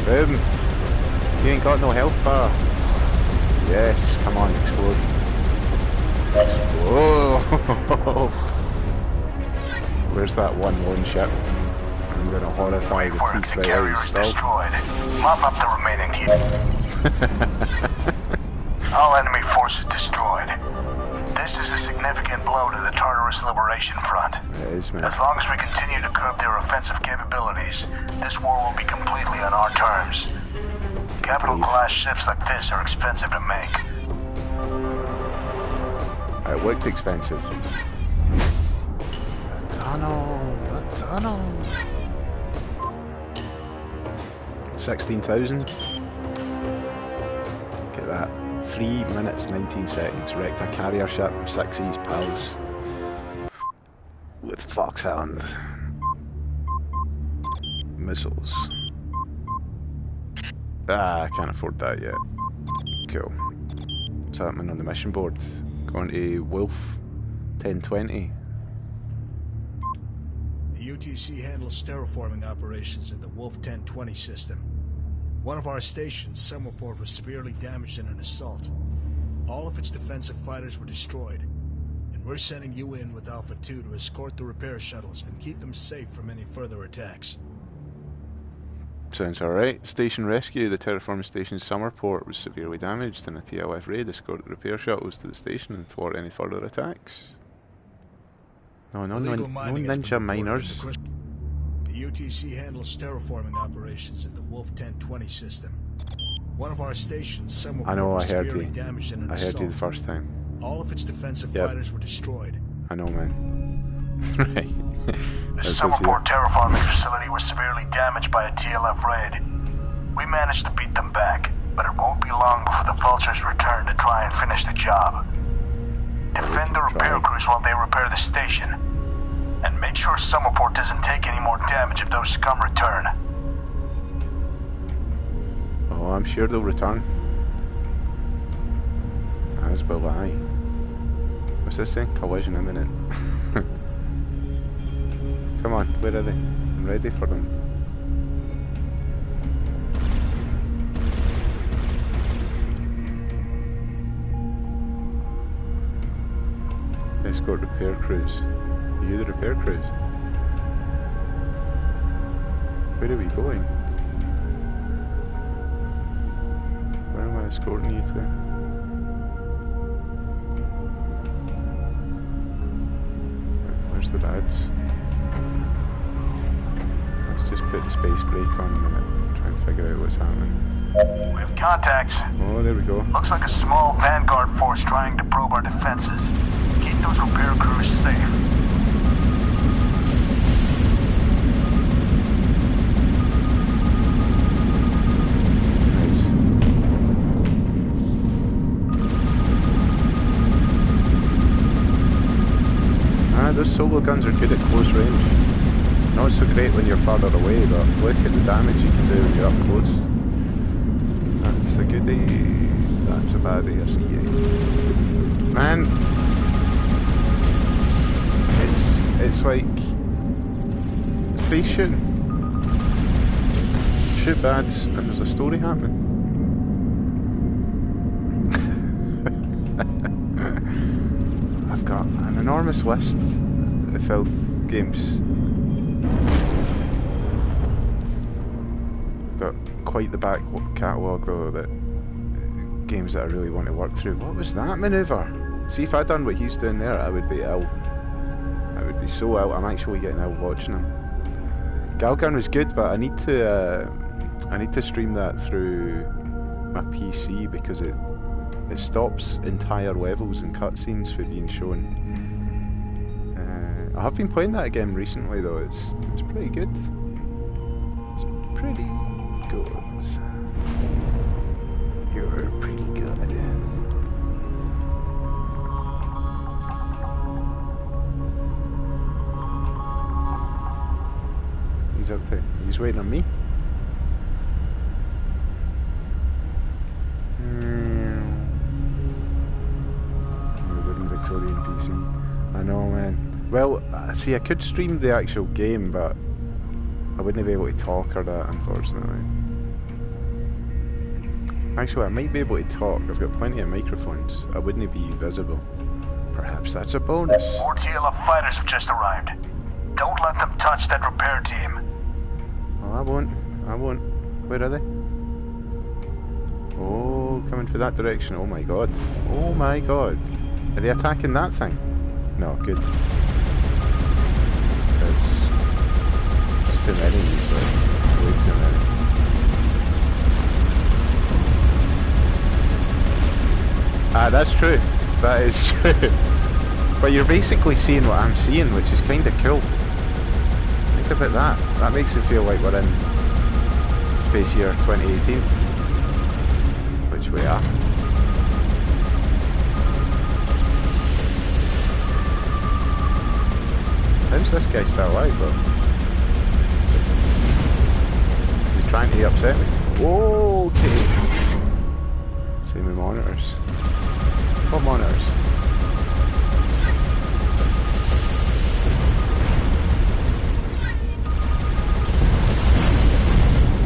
[SPEAKER 1] Boom. You ain't got no health bar. Yes, come on, explode. Explode! Where's that one lone ship? I'm gonna horrify the teeth right out of his skull.
[SPEAKER 2] Destroyed. Mop up the remaining teeth. All enemy forces destroyed. This is a significant blow to the Tartarus Liberation Front.
[SPEAKER 1] It is, man.
[SPEAKER 2] As long as we continue to curb their offensive capabilities, this war will be completely on our terms. Capital class ships like this are expensive to make.
[SPEAKER 1] It looked expensive. The tunnel. 16,000. Look at that. 3 minutes 19 seconds. Wrecked a carrier ship with 6 of his pals. With Foxhound missiles. I can't afford that yet. Cool. What's happening on the mission board? Going to Wolf 1020.
[SPEAKER 3] The UTC handles terraforming operations in the Wolf 1020 system. One of our stations, Summerport, was severely damaged in an assault. All of its defensive fighters were destroyed, and we're sending you in with Alpha 2 to escort the repair shuttles and keep them safe from any further attacks.
[SPEAKER 1] Sounds alright. Station rescue. The terraforming station's Summerport was severely damaged in a TLF raid. Escort the repair shuttles to the station and thwart any further attacks. No ninja miners.
[SPEAKER 3] The UTC handles terraforming operations in the Wolf 1020 system. One of our stations, Summerport,
[SPEAKER 1] I know,
[SPEAKER 3] was
[SPEAKER 1] I heard
[SPEAKER 3] severely
[SPEAKER 1] you.
[SPEAKER 3] damaged in an
[SPEAKER 1] I heard
[SPEAKER 3] assault.
[SPEAKER 1] you the first time.
[SPEAKER 3] All of its defensive fighters were destroyed.
[SPEAKER 1] I know, man. Right.
[SPEAKER 2] The Summerport terraforming facility was severely damaged by a TLF raid. We managed to beat them back, but it won't be long before the Vultures return to try and finish the job. Defend the repair crews while they repair the station. And make sure Summerport doesn't take any more damage if those scum return.
[SPEAKER 1] Oh, I'm sure they'll return. As will I. What's this saying? Collision imminent. Come on, where are they? I'm ready for them. Escort repair crews. Are you the repair crews? Where are we going? Where am I escorting you to? Where's the lads? Let's just put the space brake on a minute. Try and figure out what's happening.
[SPEAKER 2] We have contacts.
[SPEAKER 1] Oh, there we go.
[SPEAKER 2] Looks like a small Vanguard force trying to probe our defenses. Keep those repair crews safe.
[SPEAKER 1] Nice. Those solo guns are good at close range. Not so great when you're farther away, but look at the damage you can do when you're up close. That's a goodie. That's a baddie, I see you. Man, it's like space shooting. Shoot bads and there's a story happening. I've got an enormous list of filth games. I've got quite the back catalogue though, that games that I really want to work through. What was that manoeuvre? See, if I'd done what he's doing there, I would be ill. I would be so ill. I'm actually getting ill watching him. Galgun was good, but I need to stream that through my PC because it stops entire levels and cutscenes from being shown. I have been playing that again recently though. It's pretty good. It's pretty good. You're pretty good. He's up to. He's waiting on me. Wooden Victorian PC. I know, man. Well, see, I could stream the actual game, but I wouldn't be able to talk or that, unfortunately. Actually, I might be able to talk. I've got plenty of microphones. I wouldn't be visible. Perhaps that's a bonus.
[SPEAKER 2] More TLF fighters have just arrived. Don't let them touch that repair team.
[SPEAKER 1] Oh, I won't. Where are they? Oh, coming for that direction. Oh my god. Oh my god. Are they attacking that thing? No, good. Because there's too many, so way too many. that's true. That is true. But you're basically seeing what I'm seeing, which is kind of cool. Think about that. That makes it feel like we're in space year 2018, which we are. How's this guy still alive, though? Is he trying to upset me? Whoa, okay. Same with monitors. What monitors?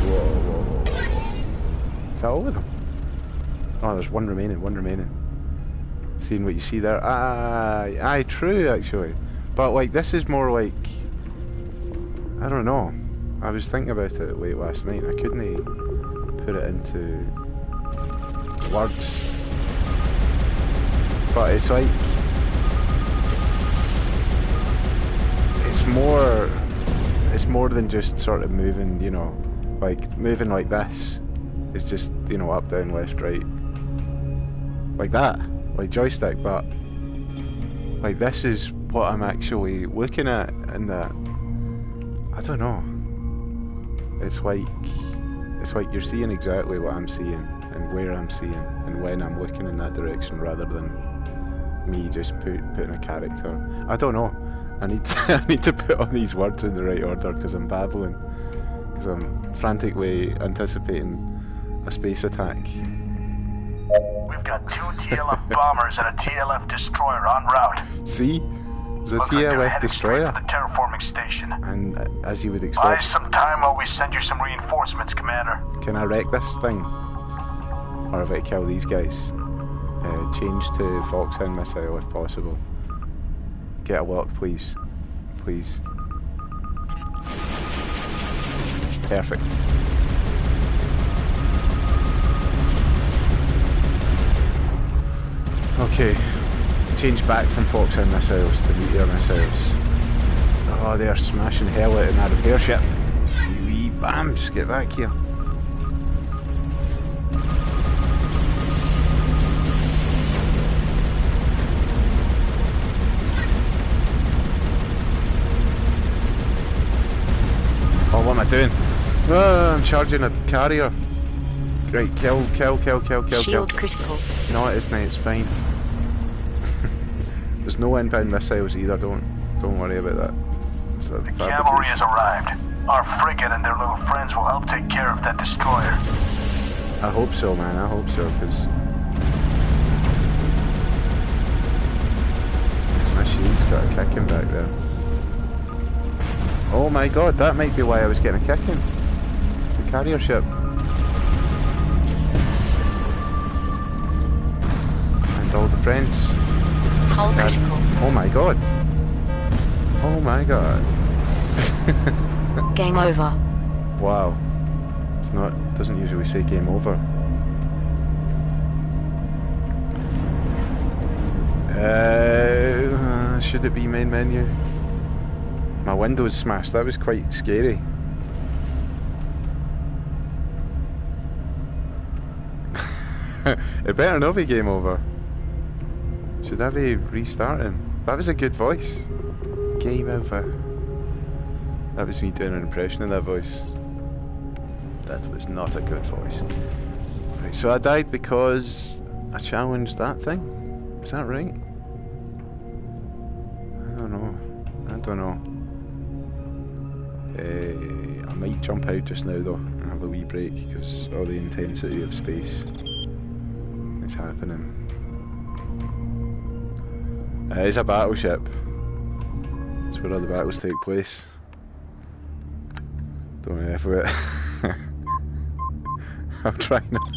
[SPEAKER 1] Whoa. Is that all of them? Oh, there's one remaining. Seeing what you see there. Aye, true, actually. But, like, this is more like... I don't know. I was thinking about it late last night and I couldn't put it into words. But it's like... It's more than just sort of moving, you know, like, moving like this. It's just, you know, up, down, left, right. Like that. Like joystick, but... Like, this is what I'm actually looking at, and that... I don't know. It's like you're seeing exactly what I'm seeing, and where I'm seeing, and when I'm looking in that direction, rather than me just putting a character. I don't know. I need to put all these words in the right order, because I'm babbling. Because I'm frantically anticipating a space attack.
[SPEAKER 2] We've got 2 TLF bombers and a TLF destroyer en route.
[SPEAKER 1] See? There's a
[SPEAKER 2] Looks like they're
[SPEAKER 1] TLF
[SPEAKER 2] heading
[SPEAKER 1] destroyer.
[SPEAKER 2] straight for the terraforming station.
[SPEAKER 1] And as you would
[SPEAKER 2] Buy
[SPEAKER 1] expect,
[SPEAKER 2] some time while we send you some reinforcements, Commander.
[SPEAKER 1] can I wreck this thing? Or have I to kill these guys? Change to Foxhound missile if possible. Get a lock, please. Please. Perfect. Okay. Change back from Foxhound missiles to meteor missiles. Oh, they are smashing hell out of my repair ship. You wee bams, get back here. Oh, what am I doing? Oh, I'm charging a carrier. Right, kill.
[SPEAKER 4] Shield critical.
[SPEAKER 1] No, it isn't, it's fine. There's no inbound missiles either, don't worry about that. It's a
[SPEAKER 2] The
[SPEAKER 1] fabrication.
[SPEAKER 2] cavalry has arrived. Our frigate and their little friends will help take care of that destroyer.
[SPEAKER 1] I hope so, man, I hope so, because my shield's got a kicking back there. Oh my god, that might be why I was getting a kicking. It's a carrier ship. And all the friends.
[SPEAKER 4] Hull critical.
[SPEAKER 1] Oh my god. Oh my god.
[SPEAKER 4] Game over.
[SPEAKER 1] Wow. It's not, it doesn't usually say game over. Should it be main menu? My window's smashed, that was quite scary. It better not be game over. Should I be restarting? That was a good voice. Game over. That was me doing an impression of that voice. That was not a good voice. Right, so I died because I challenged that thing? Is that right? I don't know. I might jump out just now though and have a wee break because all the intensity of space is happening. It's a battleship. It's where all the battles take place. Don't F with it. I'll try not.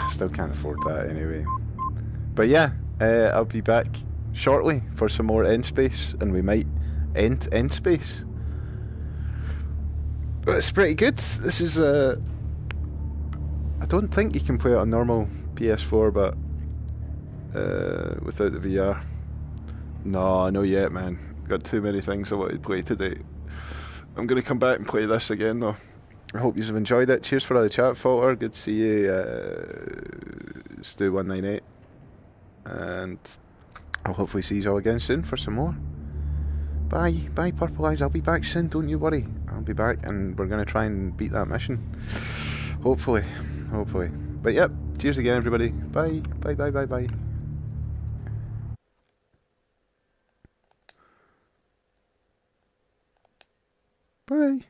[SPEAKER 1] Still can't afford that anyway. But yeah, I'll be back shortly for some more end space, and we might end space. But it's pretty good. This is I don't think you can play it on normal PS4, but without the VR. No, not yet, man. Got too many things I want to play today. I'm gonna come back and play this again though. I hope you've enjoyed it. Cheers for all the chat, Falter. Good to see you, Stu198. And I'll hopefully see you all again soon for some more. Bye, Purple Eyes. I'll be back soon, don't you worry. I'll be back and we're going to try and beat that mission. Hopefully. But yep, cheers again, everybody. Bye. Bye.